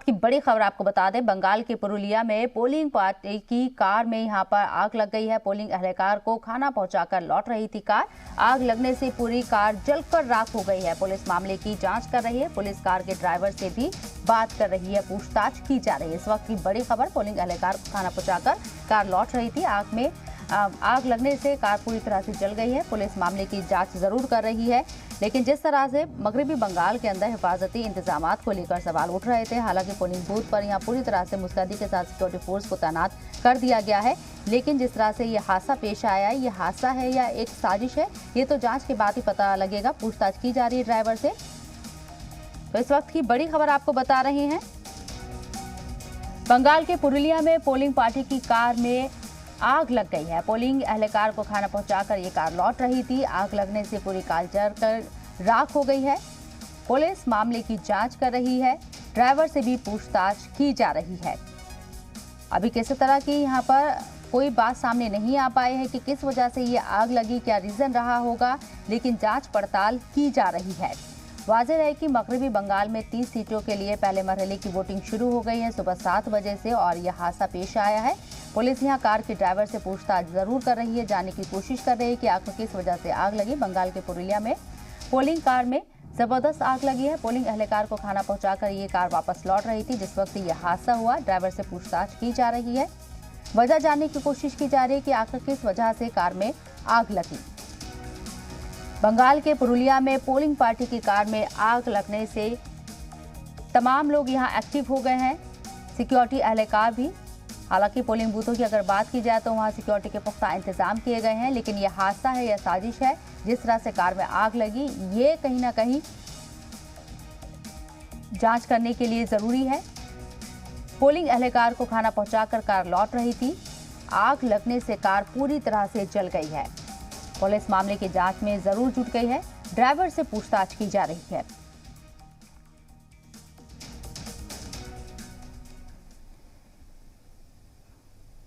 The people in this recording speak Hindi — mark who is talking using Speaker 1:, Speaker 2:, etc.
Speaker 1: वक्त की बड़ी खबर आपको बता दें, बंगाल के पुरुलिया में पोलिंग पार्टी की कार में यहां पर आग लग गई है। पोलिंग अहलकार को खाना पहुंचाकर लौट रही थी कार। आग लगने से पूरी कार जलकर राख हो गई है। पुलिस मामले की जांच कर रही है। पुलिस कार के ड्राइवर से भी बात कर रही है, पूछताछ की जा रही है। इस वक्त की बड़ी खबर, पोलिंग अहलकार को खाना पहुंचाकर कार लौट रही थी। आग लगने से कार पूरी तरह से जल गई है। पुलिस मामले की जांच जरूर कर रही है, लेकिन जिस तरह से मगरबी बंगाल के अंदर हिफाजती इंतजामात को लेकर सवाल उठ रहे थे, हालांकि पोलिंग बूथ पर यहां पूरी तरह से मुस्तैदी के साथ सिक्योरिटी फोर्स को तैनात कर दिया गया है। लेकिन जिस तरह से ये हादसा पेश आया, ये हादसा है या एक साजिश है, ये तो जांच के बाद ही पता लगेगा। पूछताछ की जा रही है ड्राइवर से। तो इस वक्त की बड़ी खबर आपको बता रहे हैं, बंगाल के पुरुलिया में पोलिंग पार्टी की कार में आग लग गई है। पोलिंग अहलकार को खाना पहुंचाकर ये कार लौट रही थी। आग लगने से पूरी कार जलकर राख हो गई है। पुलिस मामले की जांच कर रही है। ड्राइवर से भी पूछताछ की जा रही है। अभी किसी तरह की यहां पर कोई बात सामने नहीं आ पाई है कि किस वजह से ये आग लगी, क्या रीजन रहा होगा, लेकिन जांच पड़ताल की जा रही है। वाज़ेह है कि मगरबी बंगाल में 30 सीटों के लिए पहले मरहले की वोटिंग शुरू हो गई है सुबह 7 बजे से, और यह हादसा पेश आया है। पुलिस यहां कार के ड्राइवर से पूछताछ जरूर कर रही है, जानने की कोशिश कर रही है कि आखिर किस वजह से आग लगी। बंगाल के पुरुलिया में पोलिंग कार में जबरदस्त आग लगी है। पोलिंग अहलकार को खाना पहुंचाकर ये कार वापस लौट रही थी जिस वक्त यह हादसा हुआ। ड्राइवर से पूछताछ की जा रही है। वजह जानने की कोशिश की जा रही है कि आखिर किस वजह से कार में आग लगी। बंगाल के पुरुलिया में पोलिंग पार्टी की कार में आग लगने से तमाम लोग यहां एक्टिव हो गए हैं, सिक्योरिटी अहलकार भी। हालांकि पोलिंग बूथों की अगर बात की जाए तो वहां सिक्योरिटी के पुख्ता इंतजाम किए गए हैं, लेकिन यह हादसा है या साजिश है, जिस तरह से कार में आग लगी, ये कहीं ना कहीं जांच करने के लिए जरूरी है। पोलिंग अहलकार को खाना पहुंचाकर कार लौट रही थी। आग लगने से कार पूरी तरह से जल गई है। पुलिस मामले की जांच में जरूर जुट गई है। ड्राइवर से पूछताछ की जा रही है।